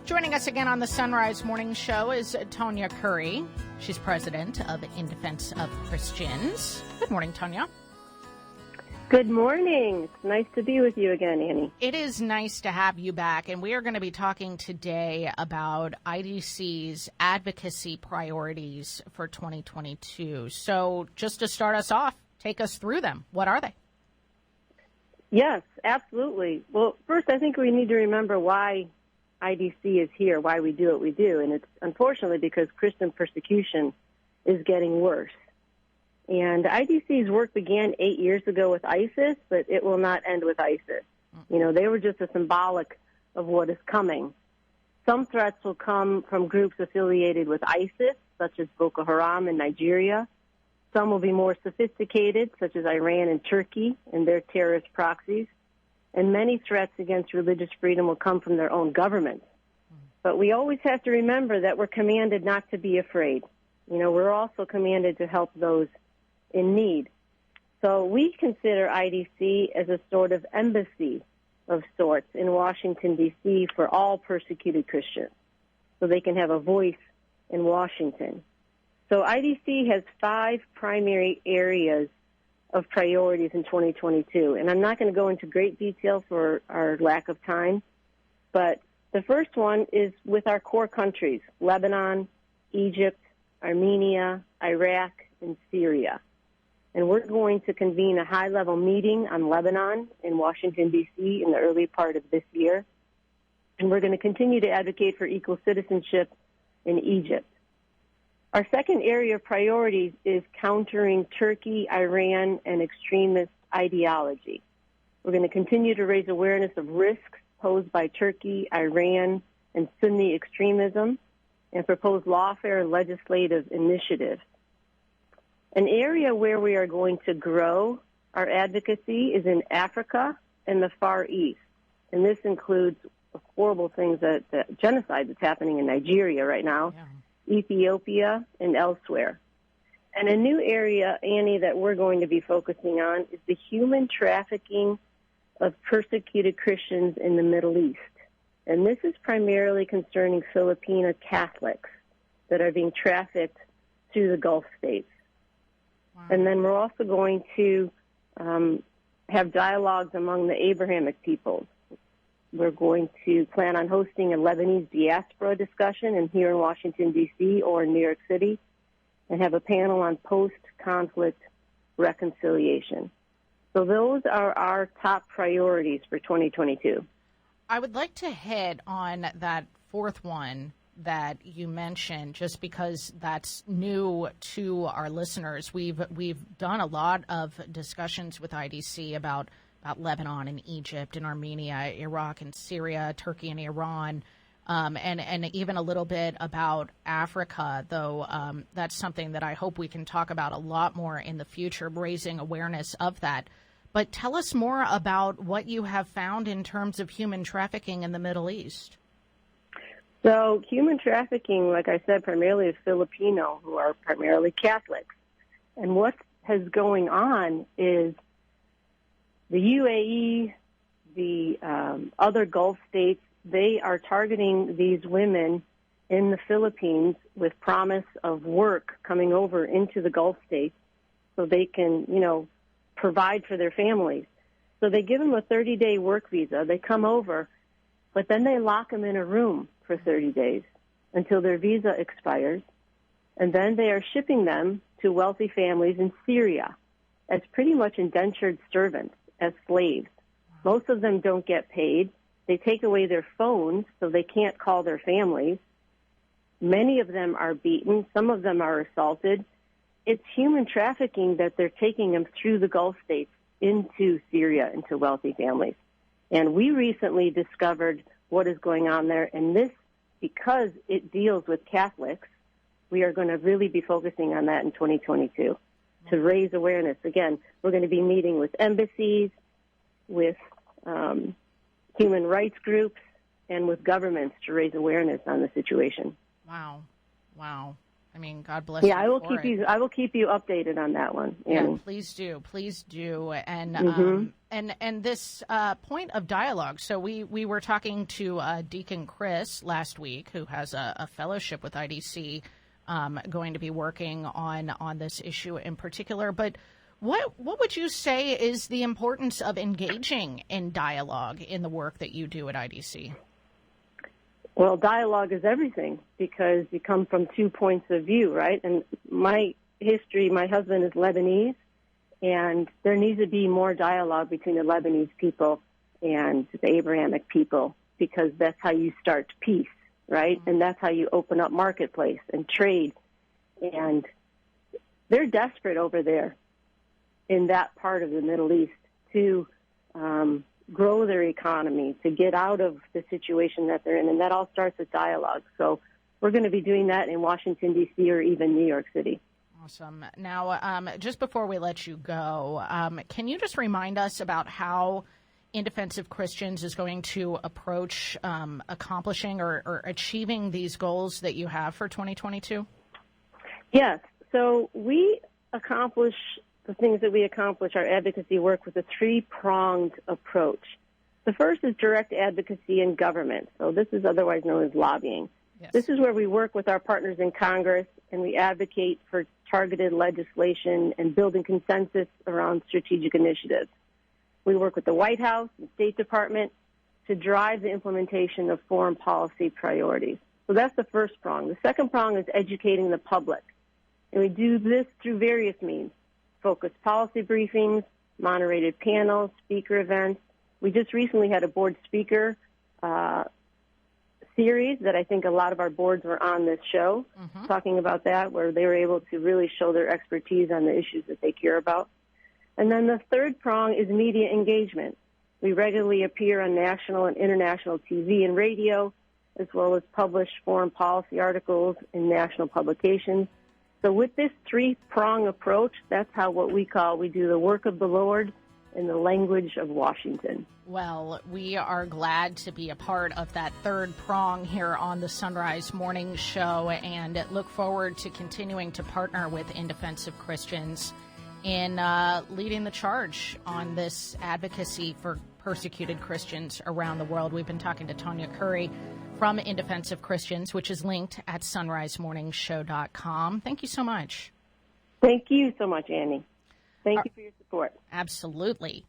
Joining us again on the Sunrise Morning Show is Tonia Khouri. She's president of In Defense of Christians. Good morning, Tonia. Good morning. It's nice to be with you again, Annie. It is nice to have you back, and we are going to be talking today about IDC's advocacy priorities for 2022. So just to start us off, take us through them. What are they? Yes, absolutely. Well, first, I think we need to remember why IDC is here, why we do what we do, and it's unfortunately because Christian persecution is getting worse. And IDC's work began 8 years ago with ISIS, but it will not end with ISIS. You know, they were just a symbolic of what is coming. Some threats will come from groups affiliated with ISIS, such as Boko Haram in Nigeria. Some will be more sophisticated, such as Iran and Turkey and their terrorist proxies. And many threats against religious freedom will come from their own governments. But we always have to remember that we're commanded not to be afraid. You know, we're also commanded to help those in need. So we consider IDC as a sort of embassy of sorts in Washington, D.C. for all persecuted Christians, so they can have a voice in Washington. So IDC has 5 primary areas of priorities in 2022, and I'm not going to go into great detail for our lack of time, but the first one is with our core countries, Lebanon, Egypt, Armenia, Iraq, and Syria. And we're going to convene a high-level meeting on Lebanon in Washington, D.C. in the early part of this year. And we're going to continue to advocate for equal citizenship in Egypt. Our second area of priorities is countering Turkey, Iran, and extremist ideology. We're going to continue to raise awareness of risks posed by Turkey, Iran, and Sunni extremism, and propose lawfare and legislative initiatives. An area where we are going to grow our advocacy is in Africa and the Far East. And this includes horrible things, the genocide that's happening in Nigeria right now, Ethiopia, and elsewhere. And a new area, Annie, that we're going to be focusing on is the human trafficking of persecuted Christians in the Middle East. And this is primarily concerning Filipino Catholics that are being trafficked through the Gulf states. Wow. And then we're also going to have dialogues among the Abrahamic peoples. We're going to plan on hosting a Lebanese diaspora discussion here in Washington, D.C. or in New York City, and have a panel on post-conflict reconciliation. So those are our top priorities for 2022. I would like to hit on that fourth one that you mentioned, just because that's new to our listeners. We've done a lot of discussions with IDC about Lebanon and Egypt and Armenia, Iraq and Syria, Turkey and Iran, and even a little bit about Africa, though that's something that I hope we can talk about a lot more in the future, raising awareness of that. But tell us more about what you have found in terms of human trafficking in the Middle East. So human trafficking, like I said, primarily is Filipino, who are primarily Catholics. And what has going on is the UAE, the other Gulf states, they are targeting these women in the Philippines with promise of work coming over into the Gulf states so they can, provide for their families. So they give them a 30-day work visa. They come over, but then they lock them in a room for 30 days until their visa expires. And then they are shipping them to wealthy families in Syria as pretty much indentured servants, as slaves. Most of them don't get paid. They take away their phones so they can't call their families. Many of them are beaten. Some of them are assaulted. It's human trafficking that they're taking them through the Gulf states into Syria, into wealthy families. And we recently discovered what is going on there. And this, because it deals with Catholics, we are going to really be focusing on that in 2022 to raise awareness. Again, we're going to be meeting with embassies, with human rights groups, and with governments to raise awareness on the situation. Wow. I mean, God bless. Yeah, you I will for keep it. you. I will keep you updated on that one, Annie. Yeah, please do, and and this point of dialogue. So we were talking to Deacon Chris last week, who has a fellowship with IDC, going to be working on this issue in particular. But what would you say is the importance of engaging in dialogue in the work that you do at IDC? Well, dialogue is everything because you come from 2 points of view, right? And my history, my husband is Lebanese, and there needs to be more dialogue between the Lebanese people and the Abrahamic people because that's how you start peace, right? And that's how you open up marketplace and trade. And they're desperate over there in that part of the Middle East to grow their economy, to get out of the situation that they're in, and that all starts with dialogue. So we're going to be doing that in Washington, D.C., or even New York City. Awesome. Now, just before we let you go, can you just remind us about how In Defense of Christians is going to approach accomplishing or achieving these goals that you have for 2022? Yes. So we accomplish the things that we accomplish, our advocacy work, with a three-pronged approach. The first is direct advocacy in government. So this is otherwise known as lobbying. Yes. This is where we work with our partners in Congress and we advocate for targeted legislation and building consensus around strategic initiatives. We work with the White House and State Department to drive the implementation of foreign policy priorities. So that's the first prong. The second prong is educating the public. And we do this through various means: focused policy briefings, moderated panels, speaker events. We just recently had a board speaker series that I think a lot of our boards were on this show, talking about that, where they were able to really show their expertise on the issues that they care about. And then the third prong is media engagement. We regularly appear on national and international TV and radio, as well as publish foreign policy articles in national publications. So with this three-prong approach, that's how we do the work of the Lord in the language of Washington. Well, we are glad to be a part of that third prong here on the Sunrise Morning Show and look forward to continuing to partner with In Defense of Christians in leading the charge on this advocacy for persecuted Christians around the world. We've been talking to Tonia Khouri from In Defense of Christians, which is linked at sunrisemorningshow.com. Thank you so much. Thank you so much, Annie. Thank you for your support. Absolutely.